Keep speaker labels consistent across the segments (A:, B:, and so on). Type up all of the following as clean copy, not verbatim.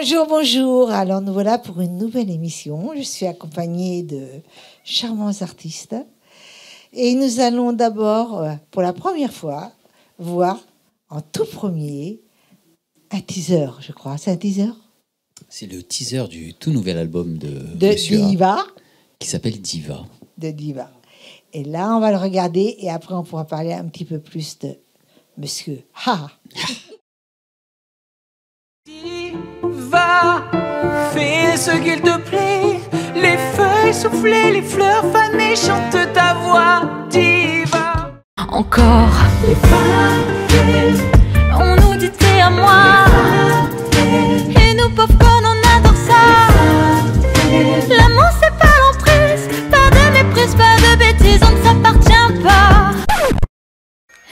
A: Bonjour, bonjour. Alors nous voilà pour une nouvelle émission. Je suis accompagnée de charmants artistes. Et nous allons d'abord, pour la première fois, voir en tout premier un teaser, je crois. C'est un teaser?
B: C'est le teaser du tout nouvel album de
A: Diva.
B: Qui s'appelle Diva.
A: De Diva. Et là, on va le regarder et après, on pourra parler un petit peu plus de Monsieur. Ha!
C: Va, fais ce qu'il te plaît. Les feuilles soufflées, les fleurs fanées, chante ta voix, diva.
D: Encore.
C: Les femmes,
D: On nous dit t'es à moi. Et nous pauvres connes on adore ça. L'amour c'est pas l'emprise, pas de méprise, pas de bêtises, on ne s'appartient pas.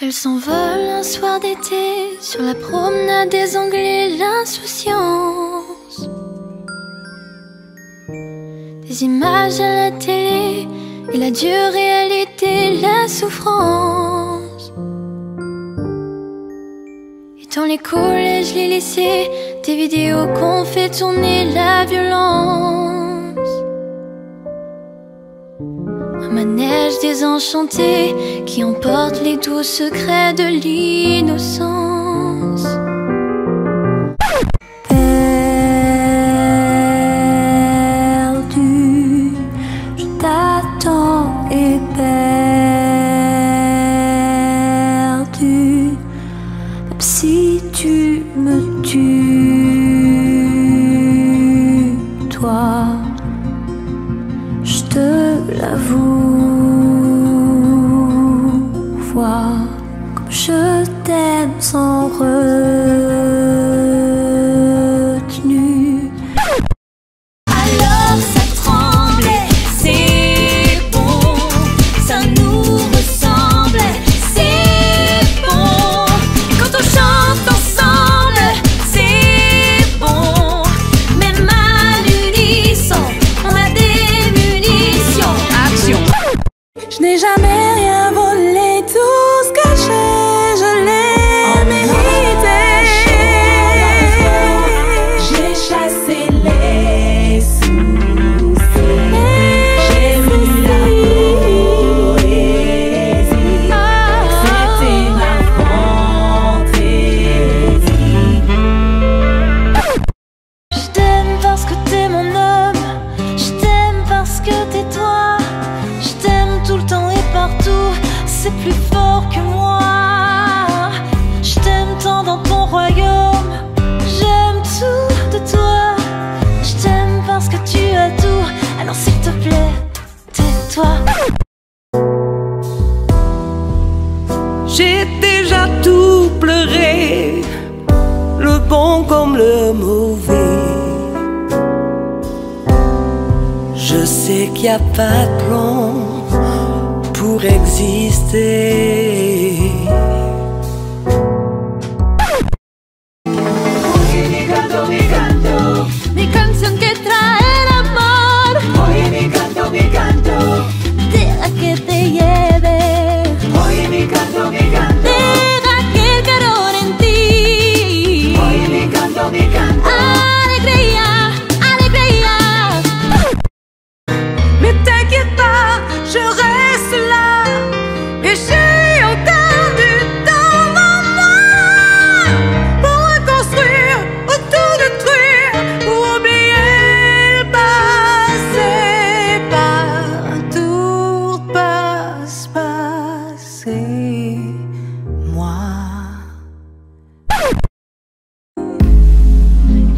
D: Elle s'envole un soir d'été sur la promenade des Anglais, l'insouciance. Des images à la télé et la dure réalité, la souffrance. Et dans les collèges, les lycées, des vidéos qu'on fait tourner la violence. Un manège désenchanté qui emporte les doux secrets de l'innocence. Perdu, je t'attends et perdu. Même si tu me tues, toi, je te l'avoue, vois comme je t'aime sans retenue. Alors ça tremblait, c'est bon, ça nous ressemble, c'est bon. Quand on chante ensemble, c'est bon. Même à l'unisson, on a des munitions. Action. Je n'ai jamais rien volé, tout ce que je l'ai mérité.
C: j'ai chassé les soucis. J'ai vu la poésie. C'était ma fantaisie.
D: Je t'aime parce que t'es mon homme. Je t'aime parce que t'es toi. Je t'aime tout le temps et partout. C'est plus fort que moi. Je t'aime tant dans ton royaume. J'aime tout de toi. Je t'aime parce que tu as tout. Alors s'il te plaît, tais-toi.
C: J'ai déjà tout pleuré, le bon comme le mauvais. Je sais qu'il n'y a pas de plan pour exister.
D: Mi canción que trae el amor.
C: Oye mi canto,
D: Deja que te lleve.
C: oye mi canto,
D: Deja que el calor en ti.
C: oye mi canto.
D: Alegría, alegría.
C: Mais t'inquiète pas, je reste là. Et j'ai encore du temps en moi pour reconstruire ou tout détruire, pour oublier le passé. Partout passe, moi.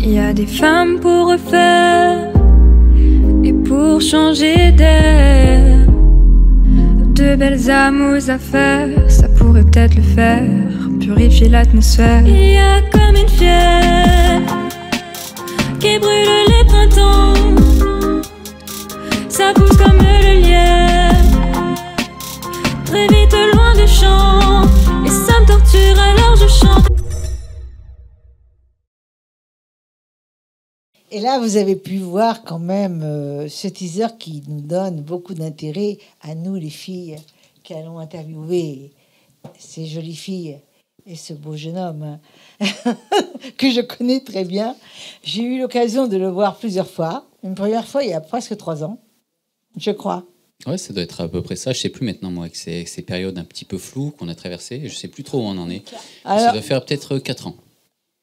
D: Il y a des femmes pour refaire et pour changer d'air. De belles amours à faire, ça pourrait peut-être le faire. Purifier l'atmosphère. Il y a comme une fièvre qui brûle les printemps. Ça pousse comme le lièvre, très vite loin du champ. Et ça me torture alors je chante.
A: Et là, vous avez pu voir quand même ce teaser qui nous donne beaucoup d'intérêt à nous, les filles, qui allons interviewer ces jolies filles et ce beau jeune homme. que je connais très bien. J'ai eu l'occasion de le voir plusieurs fois. Une première fois, il y a presque 3 ans, je crois.
B: Ouais, ça doit être à peu près ça. Je sais plus maintenant, moi, avec ces périodes un petit peu floues qu'on a traversées. Je sais plus trop où on en est.
A: Alors-
B: Ça doit faire peut-être 4 ans.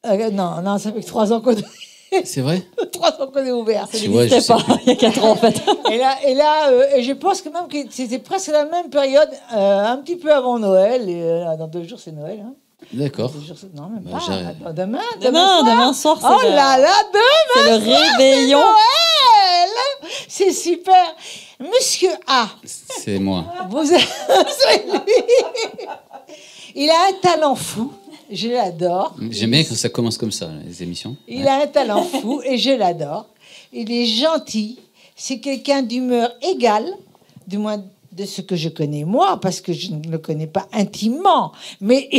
A: Non, ça fait que 3 ans qu'on
B: C'est vrai?
A: 3 ans qu'on est ouvert.
B: Tu vois, je sais
E: pas,
B: plus.
E: il y a 4 ans en fait.
A: Et je pense que même que c'était presque la même période, un petit peu avant Noël. Et, dans 2 jours, c'est Noël. Hein.
B: D'accord.
A: 2 jours, non, même
B: Bah,
A: pas.
B: j'arrête.
A: Attends, demain
E: Demain soir, c'est
A: Oh
E: le,
A: là là,
E: c'est le réveillon.
A: Noël! C'est super. Monsieur A,
B: C'est moi.
A: c'est lui. Il a un talent fou. Je l'adore.
B: J'aime bien quand ça commence comme ça, les émissions.
A: Il a un talent fou et je l'adore. Il est gentil. C'est quelqu'un d'humeur égale, du moins de ce que je connais moi, parce que je ne le connais pas intimement. Mais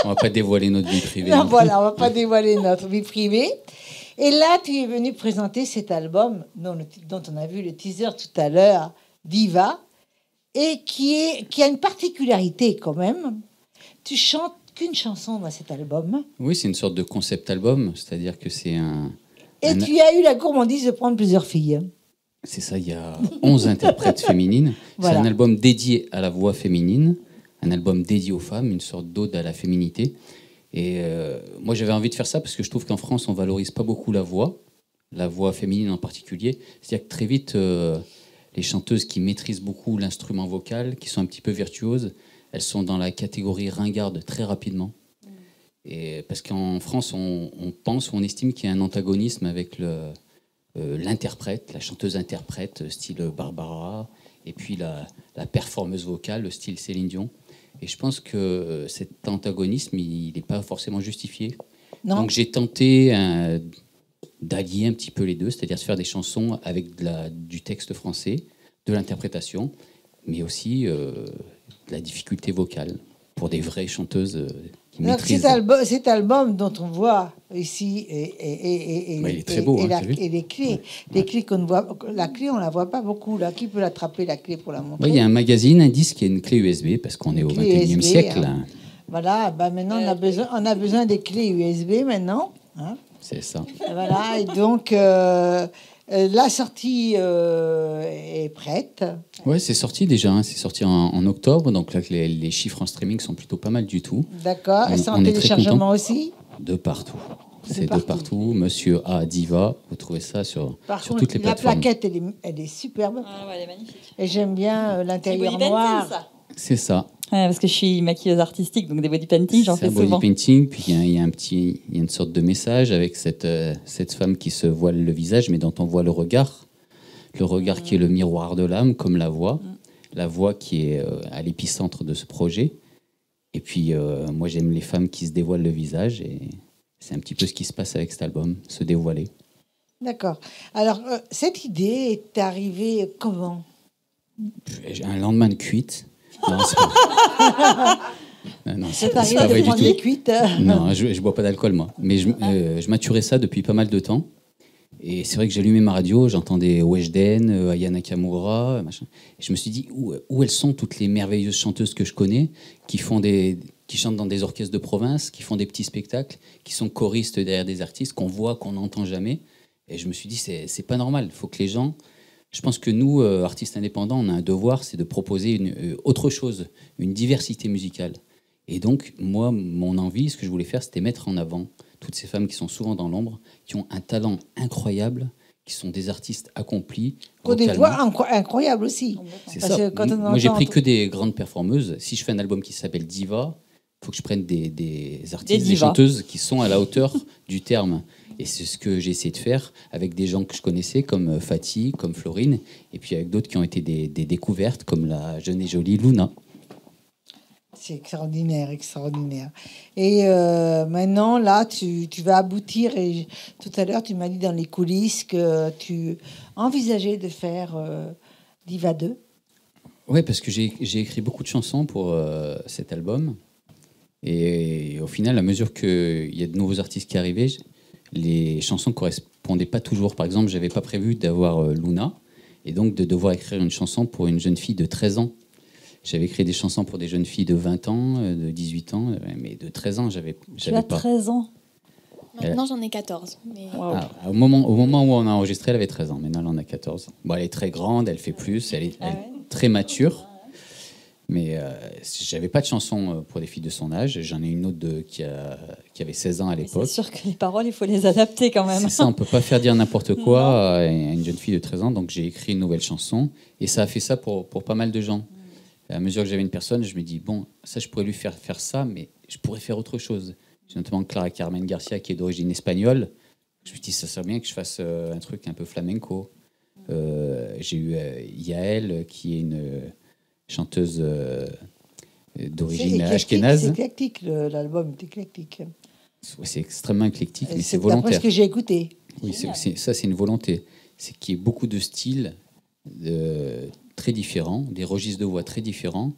B: On va pas dévoiler notre vie privée.
A: non,
B: non plus.
A: voilà, on va pas dévoiler notre vie privée. Et là, tu es venu présenter cet album dont on a vu le teaser tout à l'heure, Diva, et qui a une particularité quand même. Tu chantes qu'une chanson dans cet album.
B: Oui, c'est une sorte de concept album, c'est-à-dire que c'est
A: Et tu as eu la gourmandise de prendre plusieurs filles.
B: C'est ça, il y a 11 interprètes féminines.
A: Voilà.
B: C'est un album dédié à la voix féminine, un album dédié aux femmes, une sorte d'ode à la féminité. Et moi, j'avais envie de faire ça parce que je trouve qu'en France, on valorise pas beaucoup la voix féminine en particulier. C'est-à-dire que très vite, les chanteuses qui maîtrisent beaucoup l'instrument vocal, qui sont un petit peu virtuoses, elles sont dans la catégorie ringarde très rapidement. Et parce qu'en France, on pense ou on estime qu'il y a un antagonisme avec l'interprète, la chanteuse-interprète, style Barbara, et puis la performeuse vocale, le style Céline Dion. Et je pense que cet antagonisme, il n'est pas forcément justifié.
A: Non.
B: Donc j'ai tenté d'allier un petit peu les deux, c'est-à-dire de faire des chansons avec du texte français, de l'interprétation, mais aussi de la difficulté vocale pour des vraies chanteuses qui
A: Donc,
B: maîtrisent.
A: cet album dont on voit ici et
B: Ouais, il est très beau, hein, t'as vu?
A: les clés qu'on voit, la clé on la voit pas beaucoup là. Qui peut l'attraper la clé pour la montrer?
B: Ouais, il y a un magazine, un disque et une clé USB parce qu'on est au
A: Clé
B: 21e
A: USB,
B: siècle.
A: hein. Voilà, bah maintenant on a besoin des clés USB maintenant. Hein.
B: C'est ça.
A: Voilà, et donc la sortie est prête.
B: Ouais, c'est sorti déjà. Hein. C'est sorti en octobre, donc là, les chiffres en streaming sont plutôt pas mal du tout.
A: D'accord. Et c'est en
B: on est très
A: téléchargement aussi.
B: De partout. C'est de
A: partout.
B: partout. Monsieur A Diva, vous trouvez ça sur
A: Par
B: sur
A: contre,
B: toutes les
A: la
B: plateformes.
A: plaquette, elle est superbe.
E: Ah ouais, elle est magnifique.
A: Et j'aime bien l'intérieur
E: Body painting,
A: noir.
E: ça.
B: C'est ça.
E: Ouais, parce que je suis maquilleuse artistique, donc des body painting, j'en
B: C'est
E: fais
B: un body
E: souvent.
B: painting, puis il y a une sorte de message avec cette femme qui se voile le visage, mais dont on voit le regard qui est le miroir de l'âme, comme la voix qui est à l'épicentre de ce projet. Et puis moi j'aime les femmes qui se dévoilent le visage, et c'est un petit peu ce qui se passe avec cet album, se dévoiler.
A: D'accord. Alors, cette idée est arrivée comment?
B: J'ai un lendemain de cuite. Non, c'est pas... non,
A: C'est
B: c'est
A: arrivé
B: pas
A: de
B: vrai du
A: prendre
B: tout.
A: les cuites.
B: Non, je bois pas d'alcool, moi. Mais je maturais ça depuis pas mal de temps. Et c'est vrai que j'allumais ma radio, j'entendais Weshden, Aya Nakamura, machin. Et je me suis dit, où elles sont toutes les merveilleuses chanteuses que je connais, qui chantent dans des orchestres de province, qui font des petits spectacles, qui sont choristes derrière des artistes, qu'on voit, qu'on n'entend jamais. Et je me suis dit, c'est pas normal. Il faut que les gens... Je pense que nous, artistes indépendants, on a un devoir, c'est de proposer autre chose, une diversité musicale. Et donc, moi, mon envie, ce que je voulais faire, c'était mettre en avant toutes ces femmes qui sont souvent dans l'ombre, qui ont un talent incroyable, qui sont des artistes accomplis.
A: Des
B: vocalement.
A: voix incroyables aussi.
B: C'est
A: Parce
B: ça.
A: que quand on
B: Moi, j'ai
A: entend-
B: pris que des grandes performeuses. Si je fais un album qui s'appelle Diva, il faut que je prenne des artistes, des
E: divas.
B: chanteuses qui sont à la hauteur du terme. Et c'est ce que j'ai essayé de faire avec des gens que je connaissais, comme Fatih, comme Florine, et puis avec d'autres qui ont été des découvertes, comme la jeune et jolie Luna.
A: C'est extraordinaire, extraordinaire. Et maintenant, là, tu vas aboutir. Et tout à l'heure, tu m'as dit dans les coulisses que tu envisageais de faire Diva 2.
B: Oui, parce que j'ai écrit beaucoup de chansons pour cet album. Et au final, à mesure qu'il y a de nouveaux artistes qui arrivaient, les chansons ne correspondaient pas toujours. Par exemple, je n'avais pas prévu d'avoir Luna, et donc de devoir écrire une chanson pour une jeune fille de 13 ans. J'avais écrit des chansons pour des jeunes filles de 20 ans, de 18 ans, mais de 13 ans,
E: Tu
B: j'avais
E: as
B: pas.
E: 13 ans.
F: Maintenant, j'en ai 14. Mais...
E: Waouh.
B: Au moment où on a enregistré, elle avait 13 ans. Maintenant, elle en a 14. Bon, elle est très grande, elle fait plus, elle est très mature. Mais j'avais pas de chanson pour des filles de son âge. J'en ai une autre qui avait 16 ans à
E: Mais
B: l'époque.
E: c'est sûr que les paroles, il faut les adapter quand même.
B: C'est ça, on peut pas faire dire n'importe quoi à une jeune fille de 13 ans. Donc j'ai écrit une nouvelle chanson et ça a fait ça pour pas mal de gens. Et à mesure que j'avais une personne, je me dis bon, ça je pourrais lui faire ça, mais je pourrais faire autre chose. J'ai notamment Clara Carmen Garcia qui est d'origine espagnole. Je me dis ça serait bien que je fasse un truc un peu flamenco. J'ai eu Yael qui est une chanteuse d'origine ashkénaze.
A: C'est éclectique, l'album est éclectique.
B: Ouais, c'est extrêmement éclectique, mais c'est
A: d'après
B: volontaire.
A: ce que j'ai écouté.
B: Oui, ça, c'est une volonté. C'est qu'il y ait beaucoup de styles très différents, des registres de voix très différents,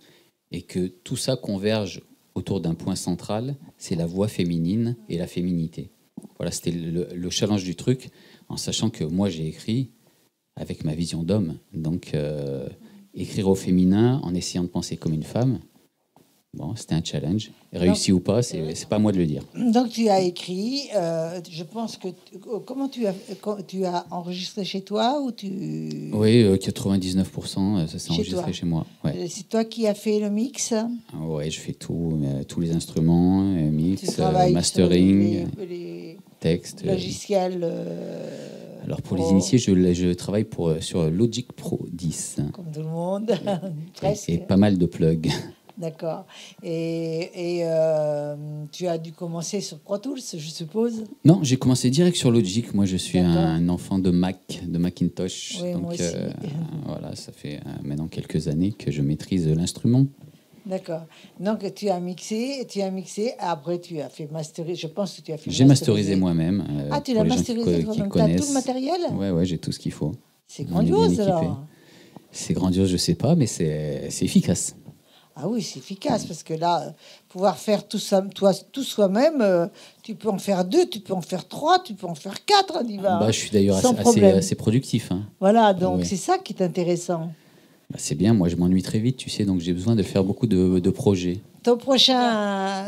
B: et que tout ça converge autour d'un point central, c'est la voix féminine et la féminité. Voilà, c'était le challenge du truc, en sachant que moi, j'ai écrit avec ma vision d'homme. Donc, écrire au féminin en essayant de penser comme une femme, bon, c'était un challenge. Réussi ou pas, c'est pas à moi de le dire.
A: Donc tu as écrit, je pense que... Comment tu as enregistré chez toi ou tu...
B: Oui, 99%, ça s'est enregistré
A: toi.
B: chez moi. Ouais.
A: C'est toi qui as fait le mix?
B: Ouais, je fais tout, tous les instruments,
A: Tu
B: mix,
A: travailles
B: mastering,
A: sur les
B: texte.
A: logiciels
B: Alors pour
A: pro,
B: les initiés, je travaille sur Logic Pro 10
A: comme tout le monde, presque.
B: et pas mal de plugs.
A: D'accord. Et tu as dû commencer sur Pro Tools, je suppose?
B: Non, j'ai commencé direct sur Logic. Moi, je suis
A: D'accord.
B: un enfant de Mac, de Macintosh.
A: Oui,
B: donc
A: moi aussi.
B: voilà, ça fait maintenant quelques années que je maîtrise l'instrument.
A: D'accord. Donc tu as mixé, après tu as fait masteriser. Je pense que tu as fait
B: J'ai masterisé moi-même.
A: Ah, tu
B: pour
A: l'as
B: les gens qui
A: masterisé
B: co- qui
A: toi-même. Tu as tout
B: connaissent.
A: le matériel?
B: Ouais, j'ai tout ce qu'il faut.
A: C'est
B: On est bien
A: grandiose
B: équipé.
A: alors.
B: C'est grandiose, je sais pas, mais c'est efficace.
A: Ah oui, c'est efficace parce que là, pouvoir faire tout ça, tout soi-même, tu peux en faire 2, tu peux en faire 3, tu peux en faire 4, on y va.
B: Bah, je suis d'ailleurs
A: Sans
B: assez
A: problème.
B: productif. Hein.
A: Voilà, donc
B: Oui.
A: c'est ça qui est intéressant.
B: Bah, c'est bien, moi je m'ennuie très vite, tu sais, donc j'ai besoin de faire beaucoup de projets.
A: Ton prochain,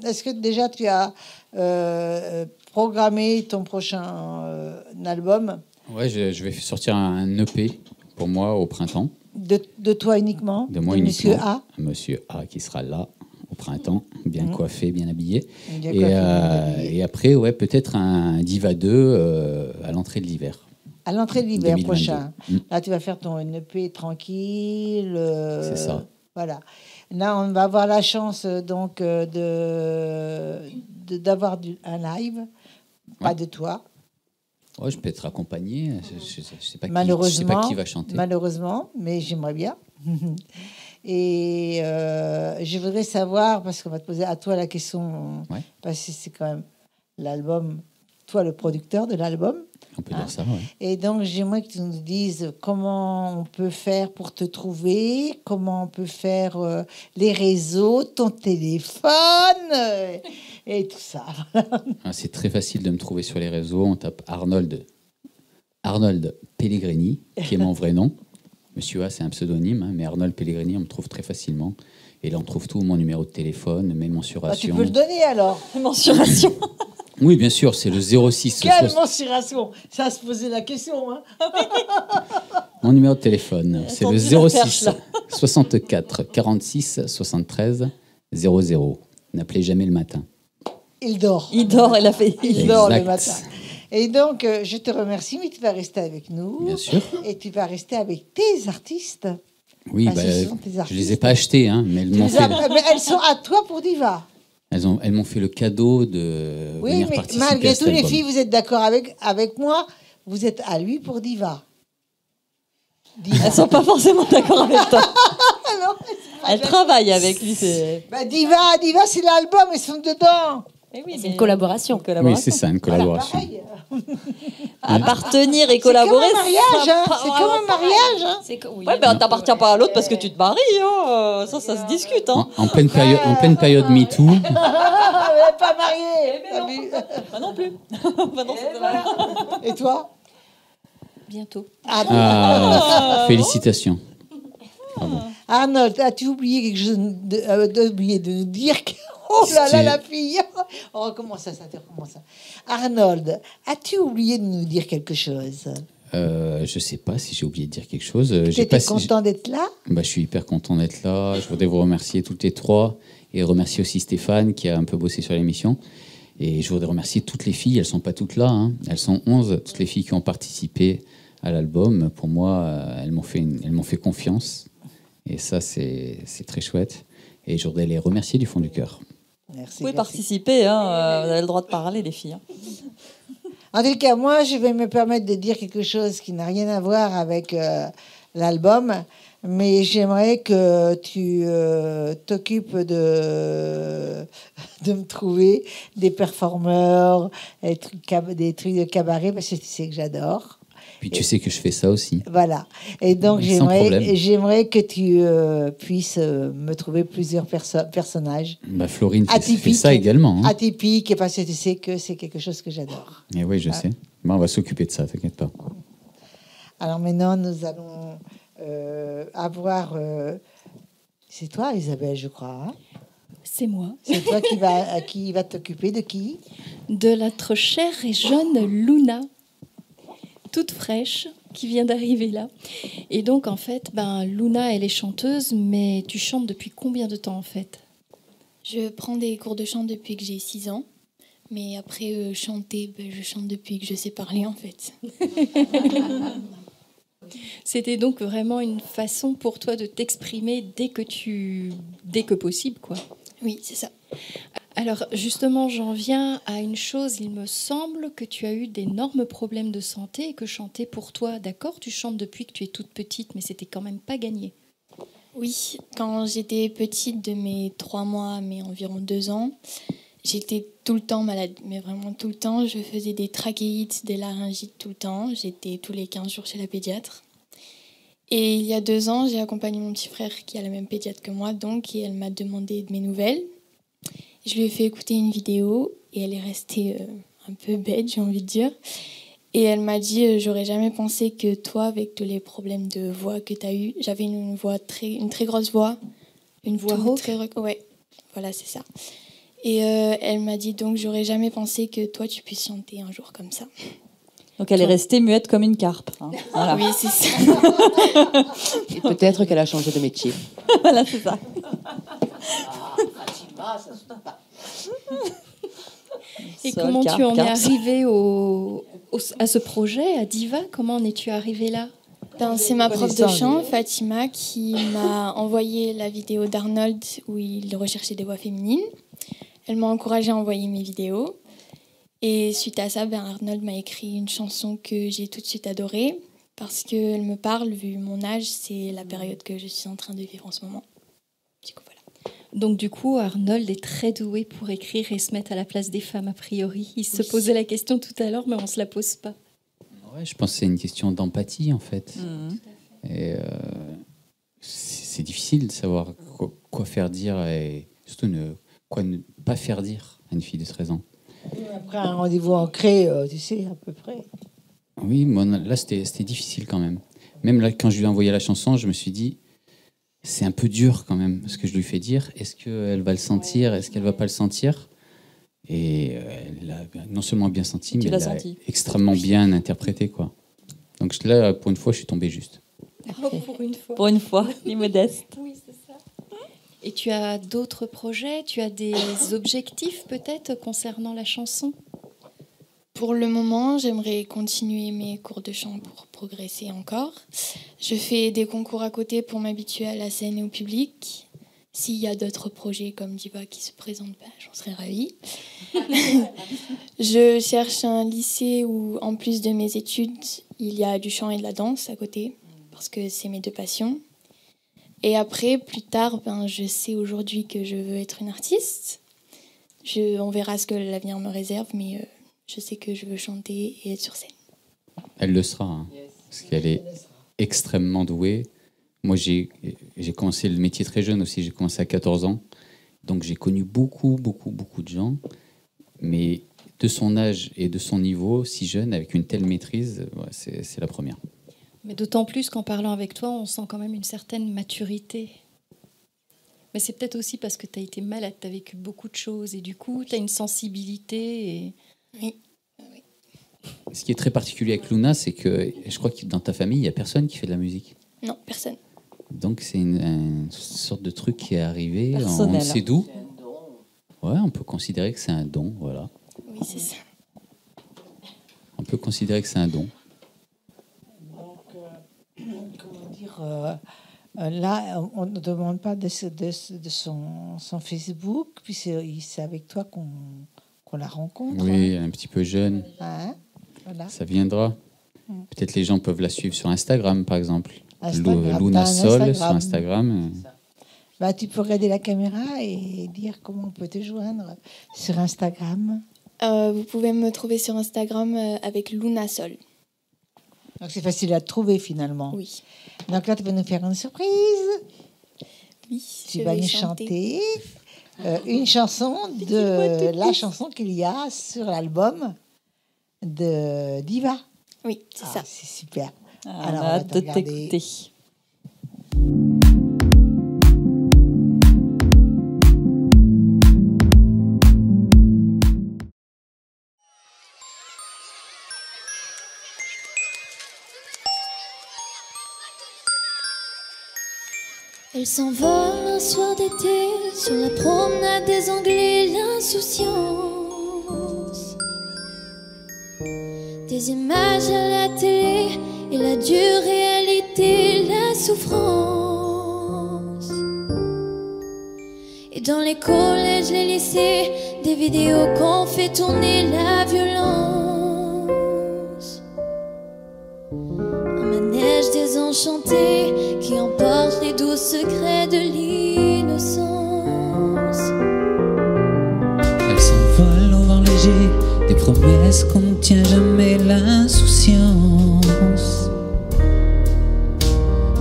A: est-ce que déjà tu as programmé ton prochain album
B: Ouais, je vais sortir un EP pour moi au printemps.
A: de toi uniquement,
B: De moi
A: Monsieur
B: uniquement.
A: A?
B: Monsieur A qui sera là au printemps, bien coiffé, bien habillé.
A: Bien
B: Et,
A: coiffé, bien habillé.
B: et après, ouais, peut-être un Diva 2 à l'entrée de l'hiver.
A: À l'entrée de l'hiver
B: 2022.
A: prochain. Là, tu vas faire ton EP tranquille.
B: C'est ça.
A: Voilà. Là, on va avoir la chance donc d'avoir un live, pas
B: Ouais.
A: de toi,
B: Ouais, je peux être accompagné. Je sais pas
A: malheureusement.
B: qui va chanter.
A: Malheureusement, mais j'aimerais bien. Et je voudrais savoir, parce qu'on va te poser à toi la question,
B: Ouais.
A: parce que c'est quand même l'album, toi le producteur de l'album.
B: On peut dire ça, ouais.
A: Et donc, j'aimerais que tu nous dises comment on peut faire pour te trouver, comment on peut faire les réseaux, ton téléphone et tout ça.
B: Ah, c'est très facile de me trouver sur les réseaux. On tape Arnold Pellegrini, qui est mon vrai nom. Monsieur A, c'est un pseudonyme, hein, mais Arnold Pellegrini, on me trouve très facilement. Et là, on trouve tout, mon numéro de téléphone, mes
A: Bah, tu
B: mensurations.
A: peux le donner alors.
E: Mensuration.
B: Oui, bien sûr, c'est le 06.
A: Quelle mensuration? Ça se posait la question. Hein.
B: Mon numéro de téléphone, c'est le
E: Attendu la
B: 06
E: perche, là.
B: 64 46 73 00. N'appelez jamais le matin.
A: Il dort.
E: Il dort, elle a fait.
A: Il dort le
B: Exact.
A: matin. Et donc, je te remercie, mais tu vas rester avec nous.
B: Bien sûr.
A: Et tu vas rester avec tes artistes.
B: Oui,
A: Ah, ce sont tes
B: je les ai
A: artistes.
B: pas achetés, hein, mais elles
A: Tu
B: m'ont
A: les as-
B: fait,
A: mais elles sont à toi pour Diva.
B: elles m'ont fait le cadeau de
A: Oui,
B: venir
A: mais
B: participer
A: malgré
B: à cet
A: tout, les
B: album.
A: filles, vous êtes d'accord avec moi. Vous êtes à lui pour Diva.
E: Elles sont pas forcément d'accord avec toi.
A: Non,
E: Elles travaillent avec lui. C'est
A: bah, Diva, c'est l'album, ils sont dedans.
F: C'est une collaboration.
B: Oui, c'est ça, une
A: Voilà,
B: collaboration.
A: pareil.
E: Appartenir et
A: C'est comme
E: collaborer.
A: un mariage,
E: ça
A: hein.
E: pas
A: C'est
E: vraiment
A: comme un
E: pareil.
A: mariage. Hein.
F: Oui,
E: Ouais, ben t'appartiens pas à l'autre parce que tu te maries. Hein. Ça se discute. Hein.
B: En pleine période MeToo,
A: Elle n'est pas mariée.
E: Mais non.
A: T'as vu
E: Bah non plus. Bah non, c'est dommage.
A: Et toi?
F: bientôt.
A: Ah, bon.
B: félicitations. Bravo.
A: Arnold, as-tu oublié quelque chose oublié de nous dire Oh là là,
B: C'était-
A: la fille. Oh, comment ça, comment ça. Arnold, as-tu oublié de nous dire quelque chose?
B: Je sais pas si j'ai oublié de dire quelque chose.
A: Tu
B: J'ai
A: étais
B: pas-
A: content d'être là?
B: Bah, je suis hyper content d'être là. Je voudrais vous remercier toutes les trois et remercier aussi Stéphane qui a un peu bossé sur l'émission. Et je voudrais remercier toutes les filles. Elles sont pas toutes là, hein. Elles sont 11. Toutes les filles qui ont participé à l'album. Pour moi, elles m'ont fait confiance. Et ça, c'est très chouette. Et je voudrais les remercier du fond du cœur.
A: Merci.
E: Vous pouvez
A: merci.
E: participer, hein, vous avez le droit de parler, les filles. Hein.
A: En tout cas, moi, je vais me permettre de dire quelque chose qui n'a rien à voir avec l'album, mais j'aimerais que tu t'occupes de me trouver des performeurs, des trucs de cabaret, parce que tu sais que j'adore.
B: Puis tu sais que je fais ça aussi.
A: Voilà. Et donc,
B: Sans problème.
A: j'aimerais que tu puisses me trouver plusieurs personnages
B: Bah, Florine fait
A: atypiques.
B: ça également. Hein.
A: Atypiques, parce que tu sais que c'est quelque chose que j'adore.
B: Et oui, je sais. Bon, on va s'occuper de ça, t'inquiète pas.
A: Alors maintenant, nous allons avoir... c'est toi, Isabelle, je crois. Hein,
F: C'est moi.
A: c'est toi qui va t'occuper de qui?
F: De notre chère et jeune Luna, toute fraîche, qui vient d'arriver là. Et donc, en fait, Luna, elle est chanteuse, mais tu chantes depuis combien de temps, en fait?
G: Je prends des cours de chant depuis que j'ai 6 ans. Mais après, chanter, je chante depuis que je sais parler, en fait.
F: C'était donc vraiment une façon pour toi de t'exprimer dès que possible, quoi.
G: Oui, c'est ça.
F: Alors justement, j'en viens à une chose. Il me semble que tu as eu d'énormes problèmes de santé et que chanter pour toi, d'accord, tu chantes depuis que tu es toute petite, mais c'était quand même pas gagné.
G: Oui, quand j'étais petite, de mes 3 mois à mes environ 2 ans, j'étais tout le temps malade, mais vraiment tout le temps. Je faisais des trachéites, des laryngites tout le temps. J'étais tous les 15 jours chez la pédiatre. Et il y a 2 ans, j'ai accompagné mon petit frère qui a la même pédiatre que moi, donc, et elle m'a demandé de mes nouvelles. Je lui ai fait écouter une vidéo et elle est restée un peu bête, j'ai envie de dire. Et elle m'a dit, j'aurais jamais pensé que toi, avec tous les problèmes de voix que tu as eu, j'avais une très grosse voix.
F: Une voix rauque.
G: Ouais, voilà, c'est ça. Et elle m'a dit, donc, j'aurais jamais pensé que toi, tu puisses chanter un jour comme ça.
E: Donc elle est restée muette comme une carpe. Hein. Voilà.
G: Oui, c'est ça.
H: Et peut-être qu'elle a changé de métier.
E: Voilà, c'est ça.
F: Et
E: Sol,
F: comment
E: carpe,
F: tu en es
E: carpe.
F: arrivée à ce projet, à Diva? Comment en es-tu arrivée là?
G: C'est ma prof de
A: Connaissant,
G: chant,
A: lui.
G: Fatima, qui m'a envoyé la vidéo d'Arnold où il recherchait des voix féminines. Elle m'a encouragée à envoyer mes vidéos. Et suite à ça, Arnold m'a écrit une chanson que j'ai tout de suite adorée parce qu'elle me parle, vu mon âge, c'est la période que je suis en train de vivre en ce moment. Du coup, voilà.
F: Donc du coup, Arnold est très doué pour écrire et se mettre à la place des femmes a priori. Il se
G: Oui.
F: posait la question tout à l'heure, mais on se la pose pas.
B: Ouais, je pense que c'est une question d'empathie, en fait.
E: Mhm.
B: Et c'est difficile de savoir quoi faire dire et surtout quoi ne pas faire dire à une fille de 13 ans.
A: Après un rendez-vous ancré, tu sais, à peu près.
B: Oui, moi, là, c'était difficile quand même. Même là, quand je lui ai envoyé la chanson, je me suis dit, c'est un peu dur quand même, ce que je lui fais dire. Est-ce qu'elle va le sentir? Est-ce qu'elle va pas le sentir? Et elle l'a non seulement bien senti, mais
E: Tu l'as
B: elle l'a
E: senti.
B: extrêmement bien interprété, quoi. Donc là, pour une fois, je suis tombé juste.
F: Pour une fois.
E: Pour une fois, les modestes.
F: Oui, c'est ça. Et tu as d'autres projets? Tu as des objectifs peut-être concernant la chanson?
G: Pour le moment, j'aimerais continuer mes cours de chant pour progresser encore. Je fais des concours à côté pour m'habituer à la scène et au public. S'il y a d'autres projets comme Diva qui se présentent, j'en serais ravie. Je cherche un lycée où, en plus de mes études, il y a du chant et de la danse à côté, parce que c'est mes 2 passions. Et après, plus tard, je sais aujourd'hui que je veux être une artiste. On verra ce que l'avenir me réserve, mais je sais que je veux chanter et être sur scène.
B: Elle le sera, hein, parce qu'elle est extrêmement douée. Moi, j'ai commencé le métier très jeune aussi. J'ai commencé à 14 ans. Donc, j'ai connu beaucoup de gens. Mais de son âge et de son niveau, si jeune, avec une telle maîtrise, ouais, c'est la première.
F: Mais d'autant plus qu'en parlant avec toi, on sent quand même une certaine maturité. Mais c'est peut-être aussi parce que tu as été malade, tu as vécu beaucoup de choses et du coup, tu as une sensibilité. Et...
G: Oui.
B: Ce qui est très particulier avec Luna, c'est que je crois que dans ta famille, il n'y a personne qui fait de la musique.
G: Non, personne.
B: Donc c'est une sorte de truc qui est arrivé. On
E: Personnel.
B: sait d'où. Ouais, on peut considérer que c'est un don, voilà.
G: Oui, c'est ça.
B: On peut considérer que c'est un don.
A: Donc, comment dire, là, on ne demande pas de son Facebook, puis c'est avec toi qu'on la rencontre.
B: Oui, un petit peu jeune.
A: Hein, voilà.
B: Ça viendra. Peut-être les gens peuvent la suivre sur Instagram, par exemple.
A: Instagram,
B: Luna
A: t'as un
B: Sol
A: Instagram.
B: sur Instagram.
A: Bah, tu peux regarder la caméra et dire comment on peut te joindre sur Instagram.
G: Vous pouvez me trouver sur Instagram avec Luna Sol.
A: Donc c'est facile à trouver finalement.
G: Oui.
A: Donc là, tu vas nous faire une surprise.
G: Oui,
A: Tu
G: je
A: vas
G: vais
A: nous chanter une chanson de la chanson qu'il y a sur l'album de Diva.
G: Oui, c'est ça.
A: C'est super.
E: On
A: Alors,
E: a
A: on va
E: hâte
A: te
E: de
A: regarder.
E: t'écouter.
I: Elle s'envole un soir d'été sur la promenade des Anglais, l'insouciance. Des images à la télé et la dure réalité, la souffrance. Et dans les collèges, les lycées, des vidéos qu'on fait tourner la violence. Un manège désenchanté qui emporte les doux secrets de l'innocence.
J: Elle s'envole au vent léger, des promesses qu'on ne tient jamais, l'insouciance.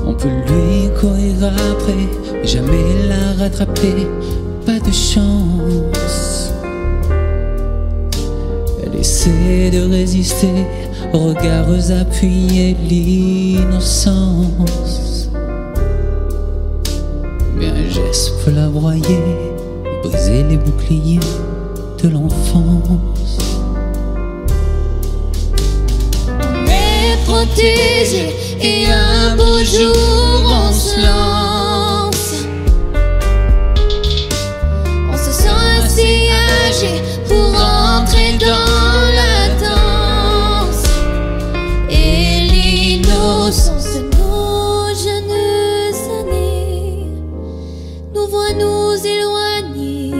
J: On peut lui courir après, mais jamais la rattraper, pas de chance. Elle essaie de résister aux regards appuyés, l'innocence. Mais un geste peut la broyer, briser les boucliers de l'enfance.
I: On est protégé et un beau jour on se lance. On se sent assez âgé pour entrer dans la danse. Et l'innocence de nos jeunes années nous voit nous éloigner.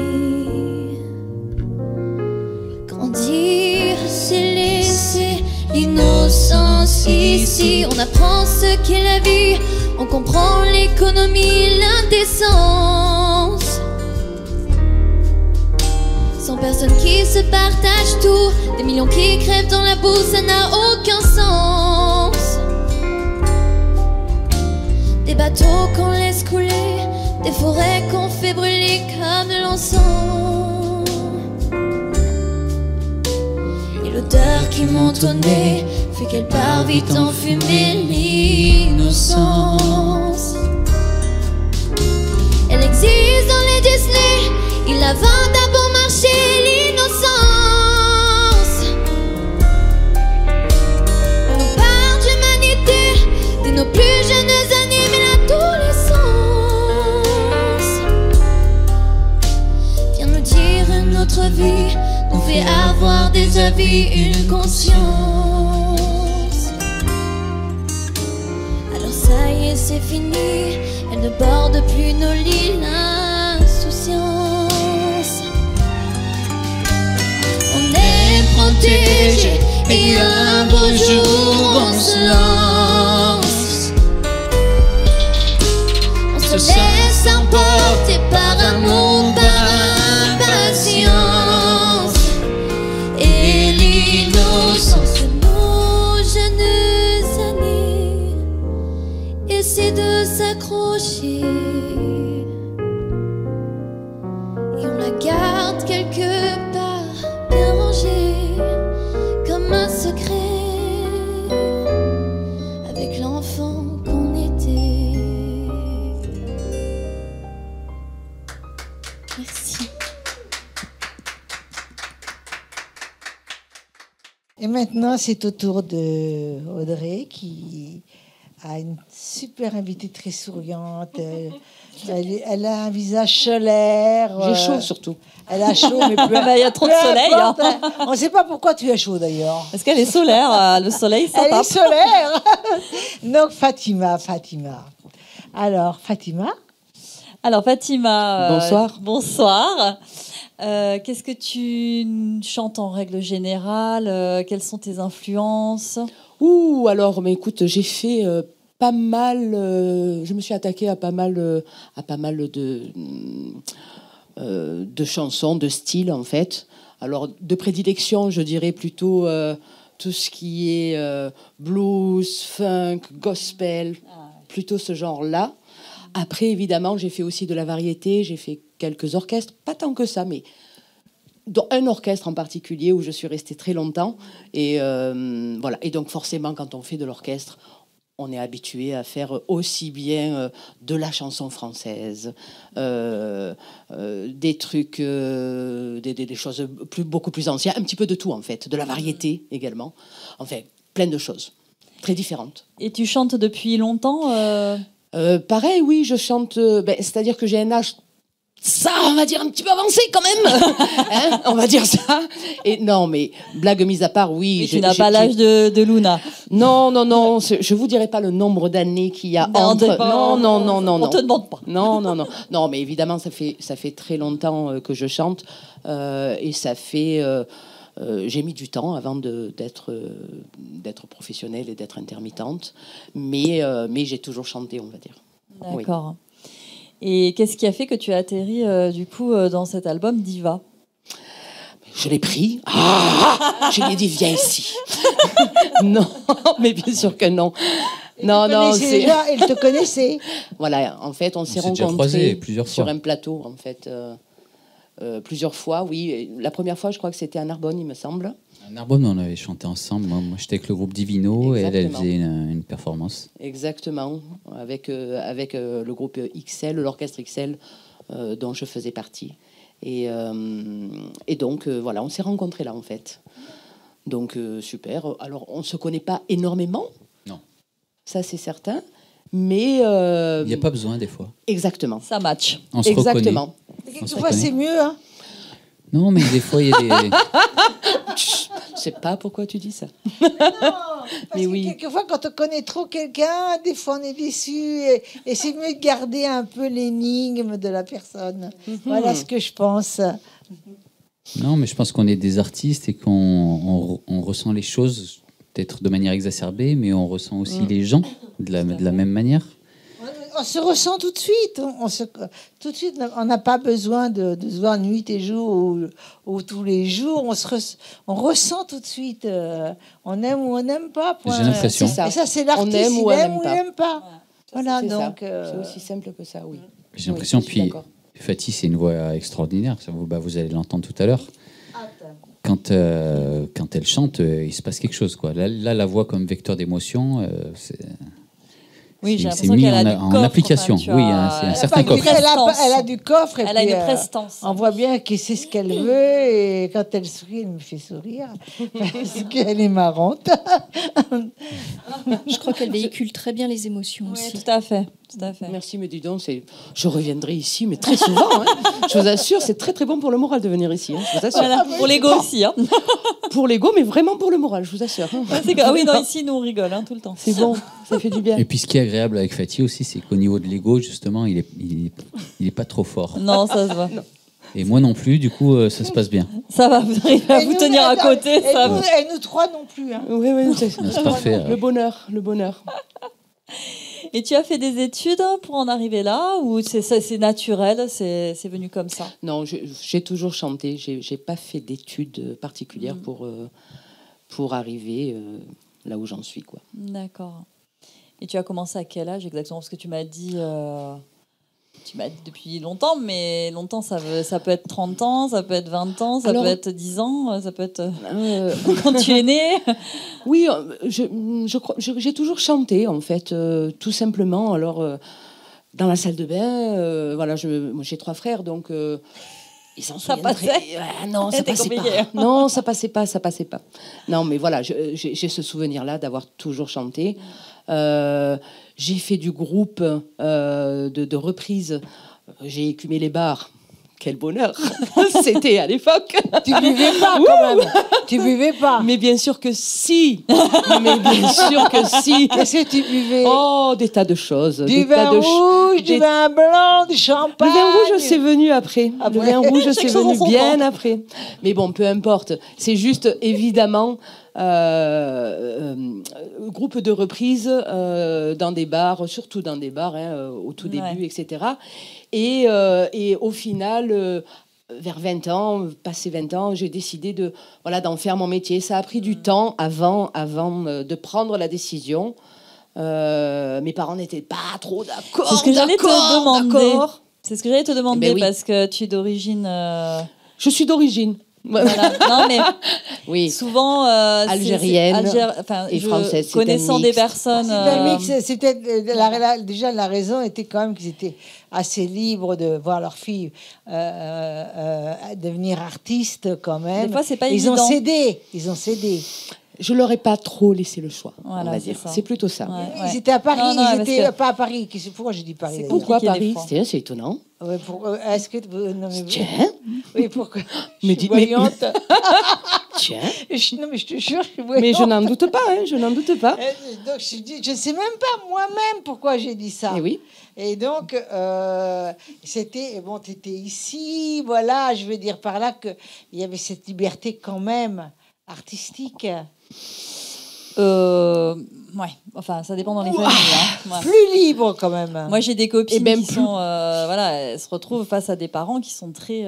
I: Grandir, c'est laisser l'innocence ici. On apprend ce qu'est la vie, on comprend l'économie, l'indécence. Sans personne qui se partage tout, des millions qui crèvent dans la boue, ça n'a aucun sens. Des bateaux qu'on laisse couler, des forêts qu'on fait brûler comme de l'encens. Et l'odeur qui monte au nez fait qu'elle part vite en fumée, l'innocence. Elle existe dans les Disney, il la vend à bon marché, l'innocence. On nous parle d'humanité, de nos plus jeunes années, mais l'adolescence vient nous dire une autre vie, nous fait avoir des avis, une conscience. Alors ça y est, c'est fini, elle ne borde plus nos lits, l'insouciance. On est protégé et un beau jour on se lance. On se laisse emporter par amour, par impatience. Et l'innocence de nos jeunes années essaie de s'accrocher. Et on la garde quelque part, bien rangée, comme un secret. Avec l'envie
A: maintenant, c'est au tour de Audrey qui a une super invitée très souriante. Elle a un visage solaire.
H: J'ai chaud surtout.
A: Elle a chaud, mais
E: il y a trop de soleil.
A: importe, hein. On ne sait pas pourquoi tu as chaud d'ailleurs.
E: Parce qu'elle est solaire, le soleil, ça
A: Elle
E: tape.
A: est solaire. Donc Fatima. Alors Fatima.
E: Alors Fatima.
H: Bonsoir.
E: Bonsoir. Qu'est-ce que tu chantes en règle générale? Quelles sont tes influences?
H: Alors, mais écoute, j'ai fait pas mal. Je me suis attaquée à pas mal de chansons, de styles en fait. Alors, de prédilection, je dirais plutôt tout ce qui est blues, funk, gospel, plutôt ce genre-là. Après, évidemment, j'ai fait aussi de la variété, j'ai fait quelques orchestres, pas tant que ça, mais dans un orchestre en particulier où je suis restée très longtemps. Et voilà. Et donc, forcément, quand on fait de l'orchestre, on est habitué à faire aussi bien de la chanson française, des trucs, des choses beaucoup plus anciennes, un petit peu de tout en fait, de la variété également. Enfin, plein de choses très différentes.
E: Et tu chantes depuis longtemps
H: Pareil, oui, je chante. C'est-à-dire que j'ai un âge. Ça, on va dire un petit peu avancé quand même, hein, on va dire ça. Et non, mais blague mise à part, oui.
E: Mais tu n'as pas l'âge de Luna.
H: Non, je vous dirai pas le nombre d'années qu'il y a entre. Non.
E: On te demande pas.
H: Non, mais évidemment, ça fait très longtemps que je chante et ça fait. J'ai mis du temps avant d'être professionnelle et d'être intermittente, mais j'ai toujours chanté, on va dire.
E: D'accord. Oui. Et qu'est-ce qui a fait que tu as atterri du coup dans cet album Diva?
H: Je l'ai pris. Je lui ai dit viens ici. Non, mais bien sûr que non. Non, c'est.
A: Déjà, elle te connaissait.
H: Voilà, en fait, on s'est rencontrés plusieurs fois sur un plateau, en fait. Plusieurs fois, oui. La première fois, je crois que c'était à Narbonne, il me semble.
B: À Narbonne, on avait chanté ensemble. Moi j'étais avec le groupe Divino. Exactement. Et elle faisait une performance.
H: Exactement, avec le groupe XL, l'orchestre XL, dont je faisais partie. Et donc, voilà, on s'est rencontrés là, en fait. Donc, super. Alors, on ne se connaît pas énormément.
B: Non.
H: Ça, c'est certain. Mais...
B: il n'y a pas besoin, des fois.
H: Exactement.
E: Ça match.
B: On se
H: Exactement.
B: reconnaît.
A: Quelquefois, c'est mieux, hein.
B: Non, mais des fois, il y a des...
H: Je sais pas pourquoi tu dis ça.
A: Non, parce que quelquefois, quand on connaît trop quelqu'un, des fois, on est déçu. Et c'est mieux de garder un peu l'énigme de la personne. Voilà ce que je pense.
B: Non, mais je pense qu'on est des artistes et qu'on ressent les choses peut-être de manière exacerbée, mais on ressent aussi les gens de la même manière.
A: On se ressent tout de suite. Tout de suite, on n'a pas besoin de se voir nuit et jour ou tous les jours. On ressent tout de suite. On aime ou on n'aime pas.
B: J'ai l'impression.
A: Et ça, c'est l'artiste.
H: On aime
A: il
H: ou
A: aime
H: on
A: ou il n'aime pas. Voilà, donc.
H: C'est aussi simple que ça, oui.
B: J'ai l'impression. Puis Fatih, c'est une voix extraordinaire. Vous allez l'entendre tout à l'heure. Quand elle chante, il se passe quelque chose, quoi. Là, la voix comme vecteur d'émotion,
E: oui, j'ai l'impression qu'elle a du coffre.
B: En application, oui, c'est un certain coffre.
A: Elle a du coffre.
E: Elle a une prestance.
A: On voit bien qu'elle sait ce qu'elle veut. Et quand elle sourit, elle me fait sourire. Parce qu'elle est marrante.
F: Je crois qu'elle véhicule très bien les émotions aussi.
E: Tout à fait.
H: Merci, mais dis donc, je reviendrai ici, mais très souvent. Hein. Je vous assure, c'est très très bon pour le moral de venir ici. Hein, je vous assure.
E: Voilà, pour l'ego aussi. Hein.
H: Pour l'ego, mais vraiment pour le moral, je vous assure. Hein.
E: Oui, non, ici, nous, on rigole tout le temps.
H: C'est bon, ça fait du bien.
B: Et puis, ce qui est agréable avec Fatih aussi, c'est qu'au niveau de l'ego, justement, il est pas trop fort.
E: Non, ça se voit.
B: Et moi non plus, du coup, ça se passe bien.
E: Ça va, vous arrivez à vous tenir à côté.
A: Et nous trois non plus. Hein.
H: Oui,
B: c'est parfait.
H: Le bonheur.
E: Et tu as fait des études pour en arriver là, ou c'est naturel, c'est venu comme ça?
H: Non, j'ai toujours chanté. J'ai pas fait d'études particulières pour arriver là où j'en suis, quoi.
E: D'accord. Et tu as commencé à quel âge exactement? Parce que tu m'as dit depuis longtemps, mais longtemps, ça peut être 30 ans, ça peut être 20 ans, ça peut être 10 ans, ça peut être quand tu es né.
H: Oui, j'ai toujours chanté, en fait, tout simplement. Alors, dans la salle de bain, voilà, moi, j'ai 3 frères, donc Ils s'en
E: Ça
H: souviennent très-
E: passait.
H: Non, ça
E: C'était
H: passait
E: compliqué.
H: pas. Non, ça passait pas. Non, mais voilà, j'ai ce souvenir-là d'avoir toujours chanté. J'ai fait du groupe de reprises. J'ai écumé les bars. Quel bonheur. C'était à l'époque.
A: Tu buvais pas quand même. Tu buvais pas.
H: Mais bien sûr que si. Mais bien sûr que si.
A: Qu'est-ce que tu buvais?
H: Oh, des tas de choses.
A: Du
H: des tas
A: vin
H: de
A: rouge, du
H: des-
A: vin blanc, du champagne.
H: Le vin rouge, c'est venu après. Le
A: Après.
H: vin rouge,
E: Chaque
H: c'est
E: chose en
H: venu
E: son
H: bien
E: temps.
H: après. Mais bon, peu importe. C'est juste, évidemment, groupe de reprises dans des bars, surtout dans des bars, au tout début,
E: Ouais.
H: etc. Et au final... vers 20 ans, passé 20 ans, j'ai décidé d'en faire mon métier. Ça a pris du temps avant de prendre la décision. Mes parents n'étaient pas trop d'accord.
E: C'est ce que j'allais te demander.
H: d'accord.
E: C'est ce que j'allais te demander
H: Eh ben oui.
E: parce que tu es d'origine.
H: Je suis d'origine.
E: Voilà. Non, mais
H: Oui.
E: souvent.
H: Algérienne et française, c'est un
E: Connaissant des
H: mixte.
E: personnes.
A: C'est un mix, c'était déjà la raison était quand même qu'ils étaient assez libres de voir leur fille devenir artiste quand même.
E: Des fois, c'est pas
A: Ils ont
E: évident.
A: cédé. Ils ont cédé.
H: Je leur ai pas trop laissé le choix,
E: Voilà,
H: on va
E: c'est
H: dire.
E: ça.
H: C'est plutôt ça.
E: Ouais.
A: Ils étaient à Paris.
E: Non, non,
A: ils
E: parce
A: étaient
E: que-
A: pas à Paris. Pourquoi j'ai dit Paris
E: C'est
A: d'ailleurs
H: Pourquoi
E: compliqué, des
H: Paris?
E: fois.
H: C'est étonnant.
A: Ouais, est-ce que non, mais,
H: Tiens,
A: oui, pourquoi
H: Mais
A: je suis
H: dis- mais-
A: voyante.
H: tiens.
A: Non, mais je te jure, je suis voyante.
H: Mais je n'en doute pas, je n'en doute pas.
A: Donc je sais même pas moi-même pourquoi j'ai dit ça.
H: Et oui.
A: Et donc, c'était, bon, tu étais ici, voilà, je veux dire par là qu'il y avait cette liberté quand même artistique.
E: Ouais, enfin, ça dépend dans les familles. Hein. Ouais.
A: Plus libre quand même.
E: Moi, j'ai des copines
H: Et même
E: qui
H: plus-
E: sont, voilà, elles se retrouvent face à des parents qui sont très,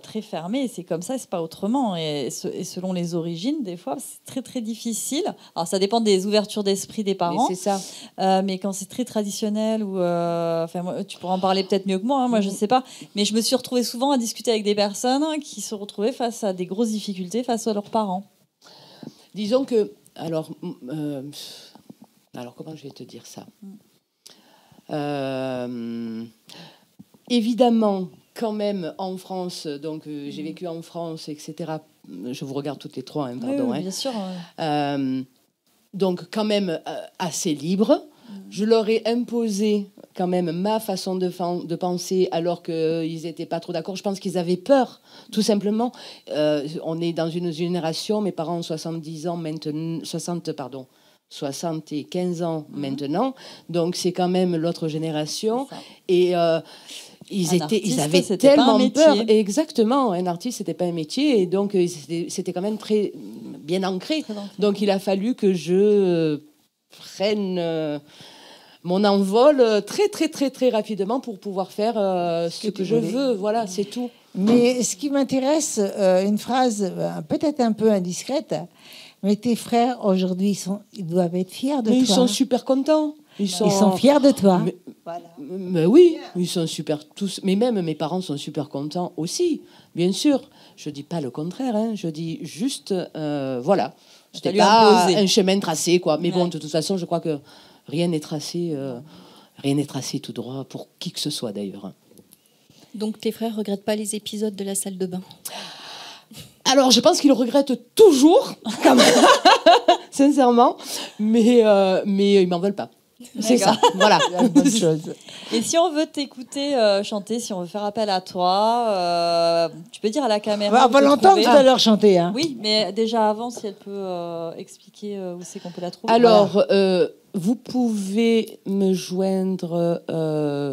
E: très fermés. Et c'est comme ça, c'est pas autrement. Et selon les origines, des fois, c'est très, très difficile. Alors, ça dépend des ouvertures d'esprit des
H: Mais
E: parents.
H: c'est ça.
E: Mais quand c'est très traditionnel ou, enfin, moi, tu pourras en parler peut-être mieux que moi. Hein, moi, je sais pas. Mais je me suis retrouvée souvent à discuter avec des personnes qui se retrouvaient face à des grosses difficultés face à leurs parents.
H: Disons que, alors comment je vais te dire ça? Évidemment, quand même, en France, donc j'ai vécu en France, etc. Je vous regarde toutes les trois, hein, pardon.
E: Oui,
H: hein.
E: bien sûr.
H: Donc, quand même, assez libre. Je leur ai imposé quand même ma façon de penser alors qu'ils n'étaient pas trop d'accord. Je pense qu'ils avaient peur, tout simplement. On est dans une génération, mes parents ont 70 ans maintenant, 75 ans maintenant, donc c'est quand même l'autre génération. Et ils avaient
E: c'était pas un
H: tellement peur.
E: métier.
H: Exactement, un artiste, c'était pas un métier, et donc c'était quand même très bien ancré. Donc il a fallu que je prenne mon envol très très très très rapidement pour pouvoir faire ce que je veux. Voilà, c'est tout.
A: Mais ce qui m'intéresse, une phrase peut-être un peu indiscrète, mais tes frères aujourd'hui, ils doivent être fiers de
H: Mais
A: toi.
H: ils sont super contents. Ils sont
A: fiers de toi.
H: Mais oui, ils sont super tous. Mais même mes parents sont super contents aussi, bien sûr. Je dis pas le contraire. Hein. Je dis juste, voilà. C'était
E: lui
H: pas
E: imposer.
H: un chemin tracé, quoi. Mais bon,
E: Ouais.
H: de toute façon, je crois que rien n'est tracé tout droit pour qui que ce soit d'ailleurs.
F: Donc tes frères regrettent pas les épisodes de la salle de bain?
H: Alors, je pense qu'ils regrettent toujours, quand même, sincèrement, mais ils m'en veulent pas. C'est ça, voilà.
A: Bonne chose.
E: Et si on veut t'écouter chanter, si on veut faire appel à toi, tu peux dire à la caméra.
A: On va l'entendre tout à l'heure chanter. Hein.
E: Oui, mais déjà avant, si elle peut expliquer où c'est qu'on peut la trouver.
H: Alors, vous pouvez me joindre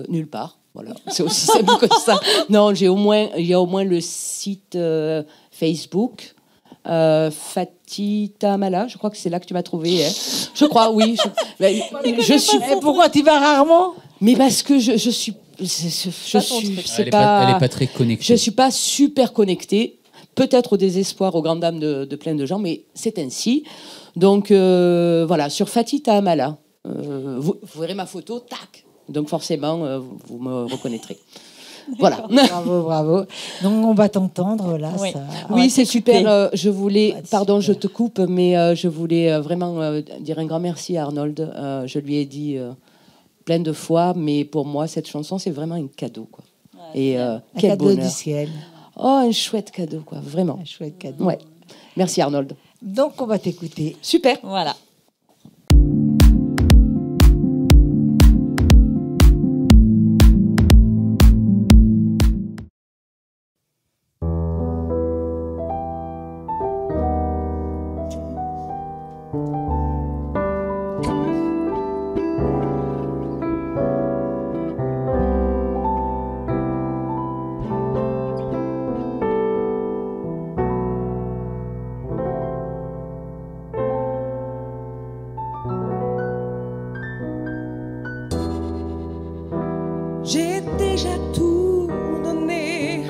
H: nulle part. Voilà, c'est aussi simple que ça. Non, il y a au moins le site Facebook. Fatih Mala, je crois que c'est là que tu m'as trouvé. Hein. Je crois, oui. Je suis.
A: Et pourquoi tu vas rarement?
H: Mais parce que je suis.
B: Elle est pas très connectée.
H: Je suis pas super connectée. Peut-être au désespoir, aux grandes dames de plein de gens, mais c'est ainsi. Donc voilà, sur Fatih Mala, vous verrez ma photo, tac. Donc forcément, vous me reconnaîtrez. Voilà.
A: Bravo, bravo. Donc on va t'entendre là.
E: Oui.
A: Ça...
H: Oui, c'est super. Je voulais, pardon, je te coupe, mais je voulais vraiment dire un grand merci à Arnold. Je lui ai dit plein de fois, mais pour moi, cette chanson, c'est vraiment un cadeau, quoi. Et
A: Un
H: quel
A: cadeau
H: bonheur.
A: du ciel.
H: Oh, un chouette cadeau, quoi, vraiment.
A: Un chouette cadeau.
H: Ouais. Merci Arnold.
A: Donc, on va t'écouter.
H: Super.
E: Voilà.
K: J'ai déjà tout donné,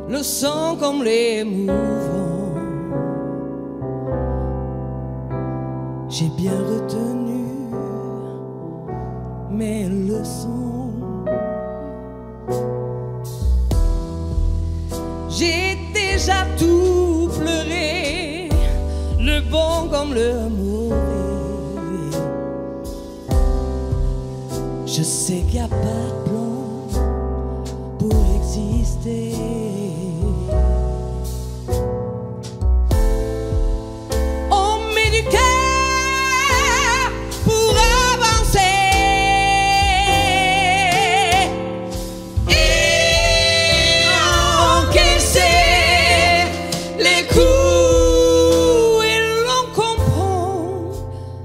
K: le sang comme les mouvants. J'ai bien retenu mes leçons. J'ai déjà tout pleuré, le bon comme le mauvais. Je sais qu'il n'y a pas de plan pour exister. On met du cœur pour avancer et encaisser les coups et l'on comprend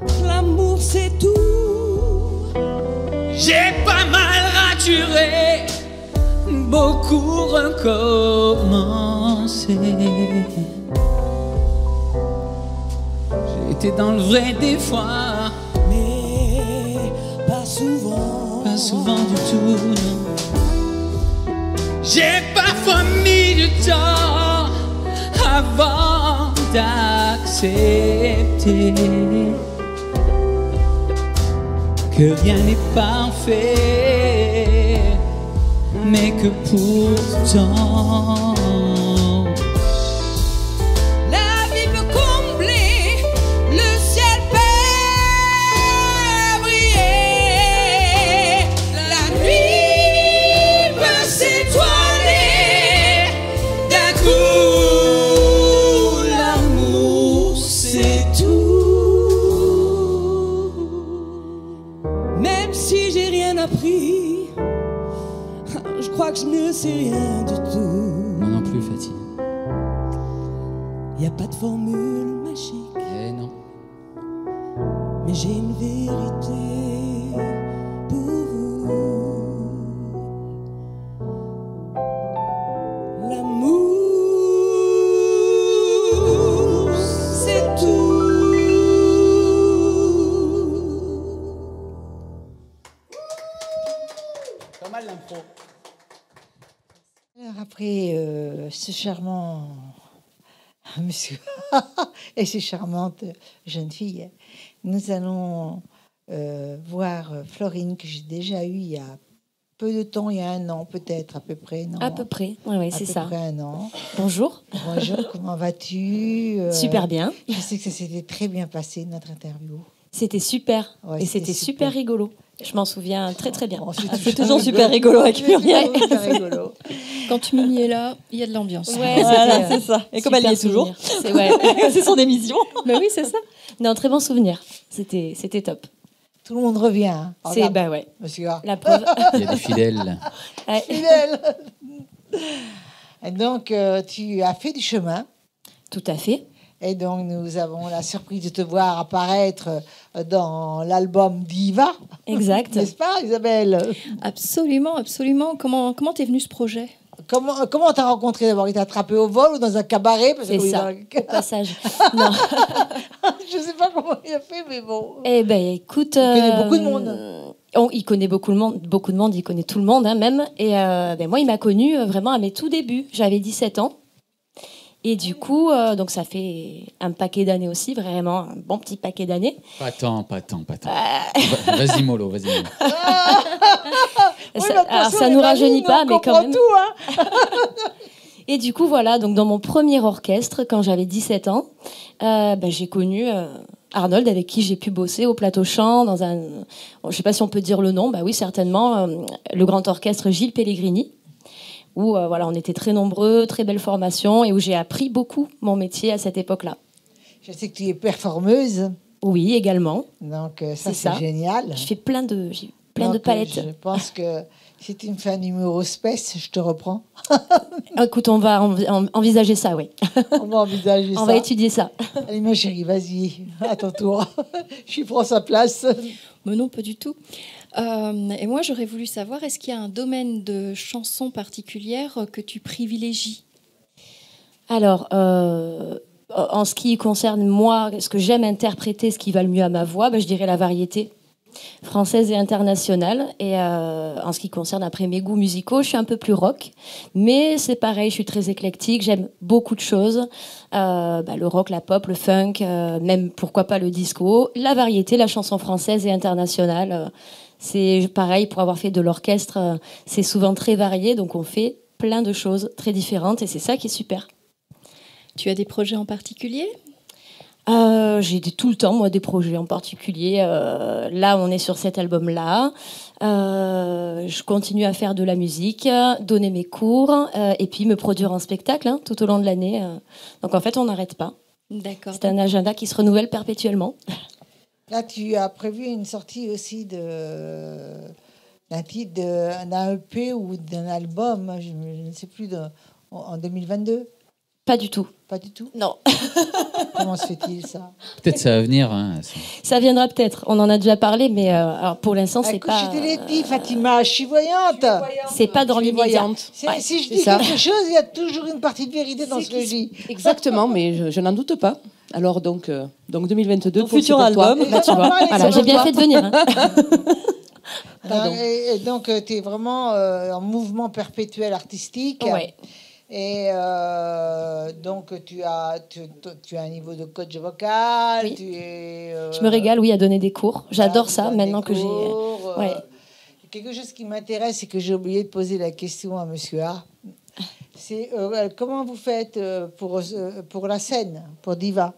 K: que l'amour c'est tout. J'ai pas mal raturé, beaucoup recommencé. J'ai été dans le vrai des fois, mais pas souvent. Pas souvent du tout, non. J'ai parfois mis du temps avant d'accepter que rien n'est parfait, mais que pourtant la vie peut combler, le ciel peut briller, la nuit peut s'étoiler. D'un coup, l'amour c'est tout. Même si j'ai rien appris, je crois que je ne sais rien du tout.
B: Moi non plus, Fatih.
K: Y a pas de formule magique,
B: Eh non.
K: mais j'ai une vérité pour vous. L'amour, c'est tout.
B: Pas mal l'impro.
A: Alors après ce charmant monsieur et ces charmantes jeunes filles, nous allons voir Florine, que j'ai déjà eue il y a peu de temps, il y a 1 an peut-être à peu près. Non,
L: À peu près, oui, c'est ça.
A: À peu près 1 an.
L: Bonjour.
A: Bonjour, comment vas-tu
L: Super bien.
A: Je sais que ça s'était très bien passé, notre interview.
L: C'était super.
A: Ouais,
L: et c'était super rigolo. Je m'en souviens très très bien.
E: C'est toujours super rigolo avec Muriel.
A: Super rigolo.
F: Quand Mimi est là, il y a de l'ambiance.
L: Ouais,
E: Voilà, c'est ça. Et comme elle y est
L: super
E: toujours,
L: souvenir. C'est ouais.
E: c'est son émission.
L: Mais oui, c'est ça. Non, très bon souvenir. C'était top.
A: Tout le monde revient. Hein.
L: C'est
A: Regarde,
L: bah ouais.
A: monsieur.
L: La preuve.
B: Il y a des fidèles.
L: Ouais.
A: Fidèle. Et donc, tu as fait du chemin.
L: Tout à fait.
A: Et donc, nous avons la surprise de te voir apparaître dans l'album Diva.
L: Exact.
A: N'est-ce pas, Isabelle?
F: Absolument, absolument. Comment t'es venu ce projet?
A: Comment t'as rencontré d'abord? Il t'a attrapé au vol ou dans un cabaret? Parce
L: C'est
A: que
L: ça, au passage. Non.
A: Je sais pas comment il a fait, mais bon.
L: Eh ben, écoute...
A: Il connaît beaucoup de monde.
L: Il connaît beaucoup de monde, il connaît tout le monde, hein, même. Et ben, moi, il m'a connue vraiment à mes tout débuts. J'avais 17 ans. Et du coup, donc ça fait un paquet d'années aussi, vraiment un bon petit paquet d'années.
B: Pas tant. Vas-y, mollo, vas-y.
A: Oui,
L: Alors, ça nous rajeunit pas, mais quand même.
A: Tout, hein.
L: Et du coup, voilà, donc dans mon premier orchestre, quand j'avais 17 ans, ben, j'ai connu Arnold, avec qui j'ai pu bosser au plateau chant, dans un... Bon, je sais pas si on peut dire le nom, bah oui, certainement, le grand orchestre Gilles Pellegrini, où voilà, on était très nombreux, très belle formation, et où j'ai appris beaucoup mon métier à cette époque-là.
A: Je sais que tu es performeuse.
L: Oui, également.
A: Donc ça, c'est génial.
L: Je fais plein de palettes.
A: Je pense que si tu me fais un numéro space, je te reprends.
L: Écoute, on va envisager ça, oui.
A: On va envisager ça.
L: On va étudier ça.
A: Allez, ma chérie, vas-y, à ton tour. Je prends sa place.
F: Mais non, pas du tout. Et moi, j'aurais voulu savoir, est-ce qu'il y a un domaine de chanson particulière que tu privilégies?
L: Alors, en ce qui concerne moi, ce que j'aime interpréter, ce qui va le mieux à ma voix, je dirais la variété française et internationale. Et en ce qui concerne après mes goûts musicaux, je suis un peu plus rock, mais c'est pareil, je suis très éclectique, j'aime beaucoup de choses, le rock, la pop, le funk, même pourquoi pas le disco, la variété, la chanson française et internationale. C'est pareil, pour avoir fait de l'orchestre, c'est souvent très varié, donc on fait plein de choses très différentes et c'est ça qui est super.
F: Tu as des projets en particulier ?
L: J'ai tout le temps, moi, des projets en particulier. Là, on est sur cet album-là. Je continue à faire de la musique, donner mes cours et puis me produire en spectacle tout au long de l'année. Donc, en fait, on n'arrête pas.
F: D'accord.
L: C'est un agenda qui se renouvelle perpétuellement.
A: Là, tu as prévu une sortie aussi d'un titre, d'un EP ou d'un album, je ne sais plus, en 2022 ?
L: Pas du tout.
A: Pas du tout ?
L: Non.
A: Comment se fait-il, ça ?
B: Peut-être ça va venir.
L: Ça viendra peut-être. On en a déjà parlé, mais alors pour l'instant, c'est pas...
A: Je te l'ai dit, Fatima, je suis voyante.
L: C'est pas dans l'immédiat.
A: Ouais, si je dis quelque chose, il y a toujours une partie de vérité dans ce que je dis.
H: Exactement, mais je n'en doute pas. Alors donc 2022 pour
E: futur album.
L: Là, tu vois. Voilà, j'ai bien fait de venir.
A: Et donc, tu es vraiment en mouvement perpétuel artistique.
L: Ouais.
A: Et donc, tu as un niveau de coach vocal.
L: Oui.
A: Tu es,
L: je me régale, oui, à donner des cours. J'adore ça, maintenant que j'ai... Ouais.
A: Quelque chose qui m'intéresse et que j'ai oublié de poser la question à Monsieur A. C'est comment vous faites pour la scène, pour Diva ?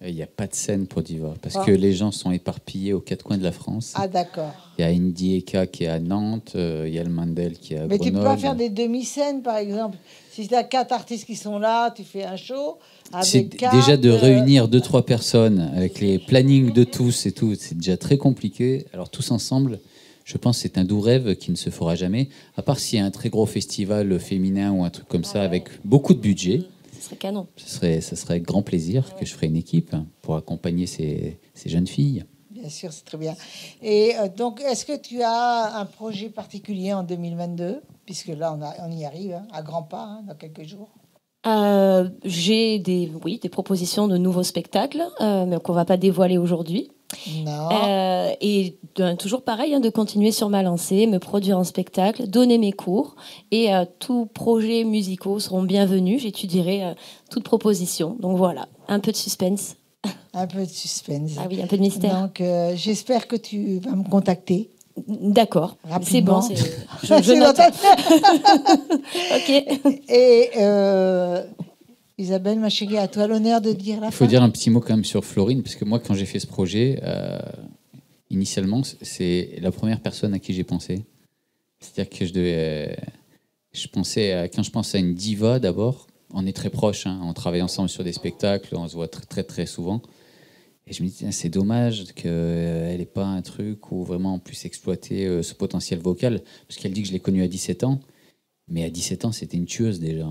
B: Il n'y a pas de scène pour Diva, parce que les gens sont éparpillés aux quatre coins de la France.
A: Ah, d'accord.
B: Il y a Indy Eka qui est à Nantes, il y a le Mandel qui est à Grenoble.
A: Mais tu peux pas faire des demi-scènes, par exemple. Si tu as 4 artistes qui sont là, tu fais un show avec 4...
B: Déjà de réunir 2-3 personnes avec les plannings de tous et tout, c'est déjà très compliqué. Alors tous ensemble, je pense que c'est un doux rêve qui ne se fera jamais, à part s'il y a un très gros festival féminin ou un truc comme ça avec beaucoup de budget.
L: Ce serait canon.
B: Ce serait avec grand plaisir que je ferais une équipe pour accompagner ces jeunes filles.
A: Bien sûr, c'est très bien. Et donc, est-ce que tu as un projet particulier en 2022 ? Puisque là, on y arrive à grands pas dans quelques jours.
L: J'ai des propositions de nouveaux spectacles, mais qu'on ne va pas dévoiler aujourd'hui.
A: Non.
L: Et toujours pareil, de continuer sur ma lancée, me produire en spectacle, donner mes cours. Et tous projets musicaux seront bienvenus. J'étudierai toute proposition. Donc voilà, un peu de suspense.
A: Un peu de suspense.
L: Ah oui, un peu de mystère.
A: Donc j'espère que tu vas me contacter.
L: D'accord, c'est bon.
A: Je note.
L: Ok.
A: Et Isabelle, ma chérie, à toi l'honneur de dire la fin.
B: Il faut dire un petit mot quand même sur Florine, parce que moi, quand j'ai fait ce projet, initialement, c'est la première personne à qui j'ai pensé. C'est-à-dire que quand je pense à une diva, d'abord, on est très proches, on travaille ensemble sur des spectacles, on se voit très, très, très souvent. Et je me dis, c'est dommage qu'elle n'ait pas un truc où vraiment on puisse exploiter ce potentiel vocal. Parce qu'elle dit que je l'ai connue à 17 ans. Mais à 17 ans, c'était une tueuse déjà.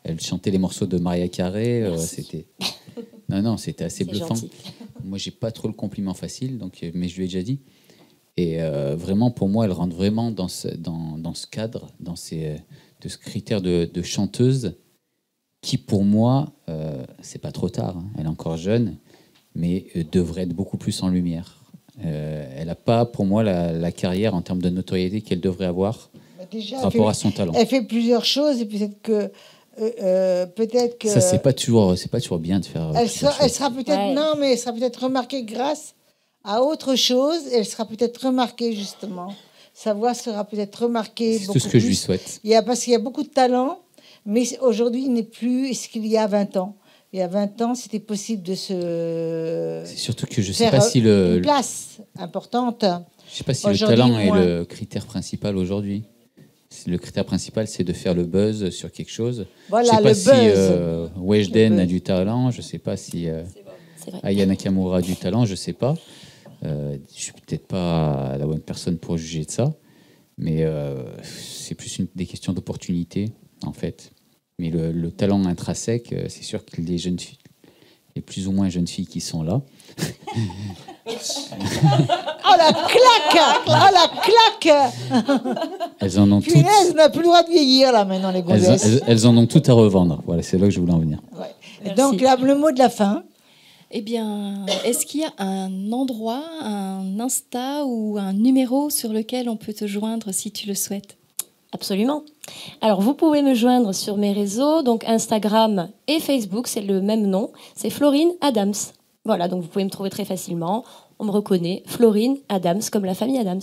B: Elle chantait les morceaux de Maria Carey. C'était assez bluffant.
L: Gentil.
B: Moi, j'ai pas trop le compliment facile, mais je lui ai déjà dit. Et vraiment, pour moi, elle rentre vraiment dans ce cadre, de ce critère de chanteuse qui, pour moi, c'est pas trop tard. Elle est encore jeune, mais devrait être beaucoup plus en lumière. Elle n'a pas, pour moi, la carrière en termes de notoriété qu'elle devrait avoir par rapport à son talent.
A: Elle fait plusieurs choses et peut-être que
B: ça, c'est pas toujours bien de faire.
A: Elle sera peut-être elle sera peut-être remarquée grâce à autre chose. Elle sera peut-être remarquée justement. Sa voix sera peut-être remarquée.
B: C'est tout ce que je lui souhaite.
A: Parce qu'il y a beaucoup de talent, mais aujourd'hui, il n'est plus ce qu'il y a 20 ans. Il y a 20 ans, c'était possible de se.
B: C'est surtout que je ne sais pas si
A: une place importante.
B: Je ne sais pas si le talent est le critère principal aujourd'hui. Le critère principal, c'est de faire le buzz sur quelque chose.
A: Voilà,
B: je sais pas
A: le
B: si Weshden a du talent, je sais pas si Aya Nakamura a du talent, je sais pas. Je suis peut-être pas la bonne personne pour juger de ça, mais c'est plus des questions d'opportunité, en fait. Mais le talent intrinsèque, c'est sûr que les jeunes filles, les plus ou moins jeunes filles qui sont là.
A: Oh la claque! Oh la claque!
B: Elles en ont toutes.
A: Punaise, on n'a plus le droit de vieillir là maintenant, les gonzesses.
B: Elles en ont toutes à revendre. Voilà, c'est là que je voulais en venir.
A: Ouais. Et donc là, le mot de la fin.
F: Eh bien, est-ce qu'il y a un endroit, un Insta ou un numéro sur lequel on peut te joindre si tu le souhaites?
L: Absolument. Alors, vous pouvez me joindre sur mes réseaux, donc Instagram et Facebook, c'est le même nom, c'est Florine Adams. Voilà, donc vous pouvez me trouver très facilement. On me reconnaît, Florine Adams, comme la famille Adams.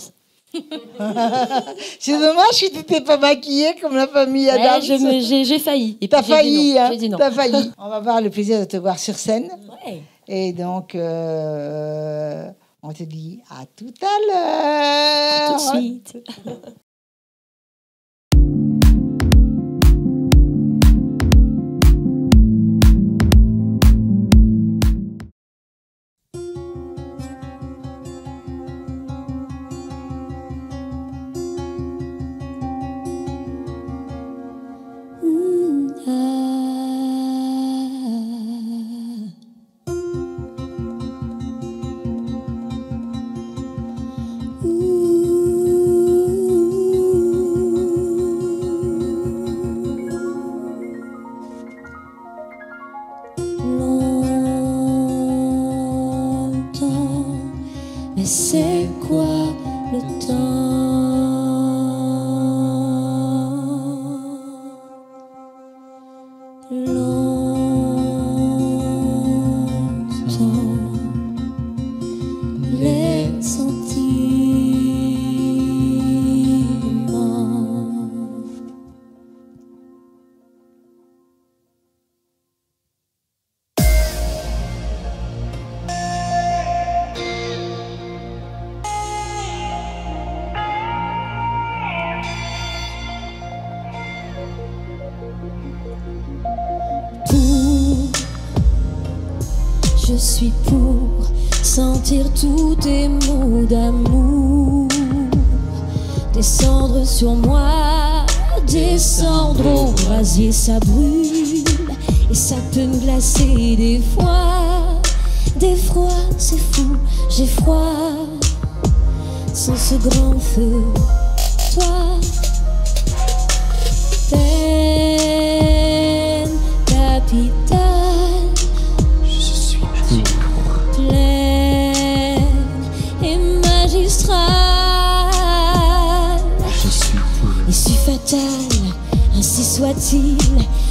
A: C'est dommage que tu t'étais pas maquillée comme la famille Adams.
L: J'ai failli.
A: T'as failli, hein.
L: J'ai dit non.
A: T'as failli. On va avoir le plaisir de te voir sur scène.
L: Ouais.
A: Et donc, on te dit à tout à l'heure.
L: À tout de suite.
I: C'est quoi le temps? Longtemps, les sentiments. Je suis pour sentir tous tes mots d'amour descendre sur moi, descendre au brasier, ça brûle et ça peut me glacer des fois. D'effroi, c'est fou, j'ai froid sans ce grand feu, toi. Peine capitale, issue fatale, ainsi soit-il.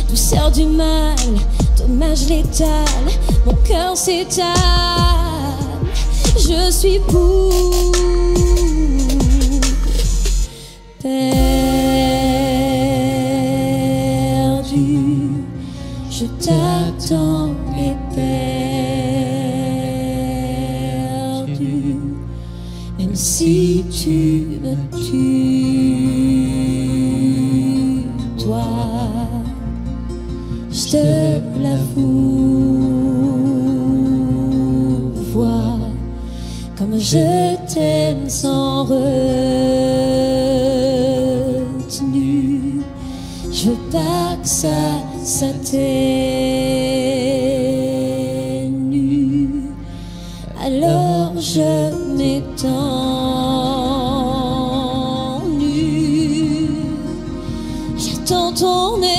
I: Douceur du mal, dommage létal, mon cœur s'étale. Je suis pour perdu. Je t'attends et perdu. Même si tu me tues, toi, je te l'avoue, vois comme je t'aime sans retenue. Je veux pas que ça s'atténue, alors je m'étends nu. J'attends ton étendard.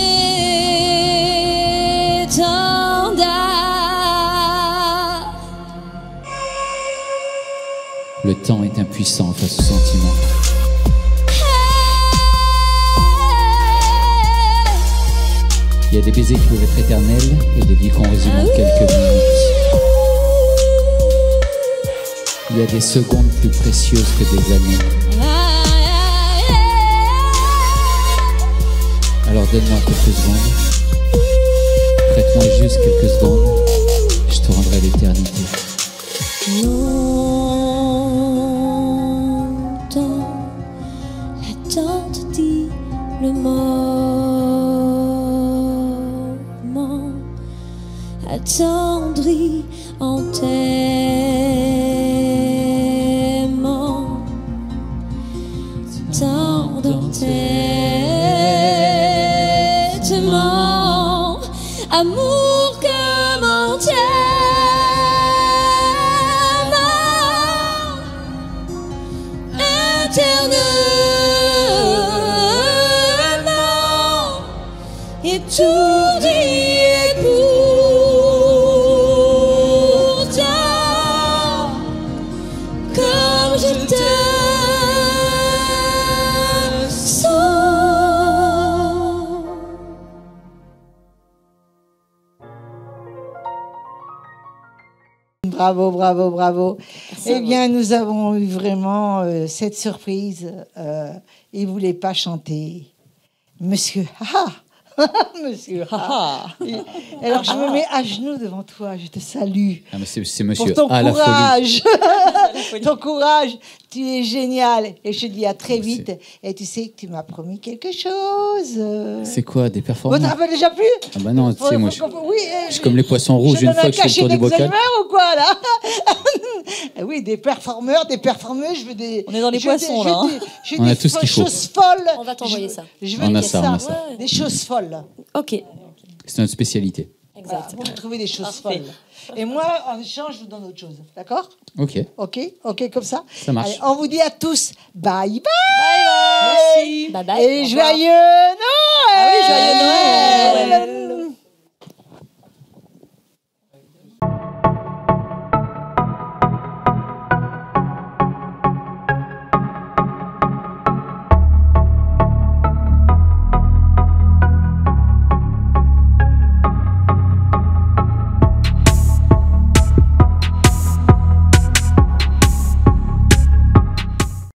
B: Le temps est impuissant face au sentiment. Il y a des baisers qui peuvent être éternels et des vies qu'on résume en quelques minutes. Il y a des secondes plus précieuses que des années. Alors donne-moi quelques secondes. Prête-moi juste quelques secondes. Je te rendrai l'éternité.
I: Longtemps, l'attente dit le moment attendri en t'aimant tant d'entêtement, amour que mon éternellement étourdi et pourtant comme je te sens.
A: Bravo, bravo, bravo. Eh bien, nous avons eu vraiment cette surprise. Il ne voulait pas chanter. Monsieur, monsieur, alors je me mets à genoux devant toi, je te salue.
B: Ah, mais c'est monsieur
A: pour ton
B: à la
A: courage.
B: folie.
A: Ton courage, tu es génial. Et je te dis à très vite. Et tu sais que tu m'as promis quelque chose.
B: C'est quoi, des
A: Vous
B: performances?
A: ne te rappelez déjà plus?
B: Ah bah non, tu sais, moi, je
A: Oui,
B: suis comme les poissons rouges, une fois que je fais le tour du bocal.
A: ou quoi, là? Oui, des performeurs, des performeuses, je veux des...
E: On est dans les poissons, là.
B: On a tout ce qu'il faut.
A: Choses folles.
L: On va t'envoyer ça.
A: Je
B: On
A: veux
B: a
A: dire
B: ça, on a ça.
A: Ouais. Des choses folles.
L: Ok.
B: C'est notre spécialité.
A: Voilà, vous me trouvez des choses folles. Et moi, en échange, je vous donne autre chose. D'accord?
B: Ok,
A: Ok, ok, comme ça.
B: ça marche.
A: Allez, on vous dit à tous bye bye.
E: Merci.
L: Bye bye.
A: Et joyeux Noël.
E: Ah oui, joyeux Noël.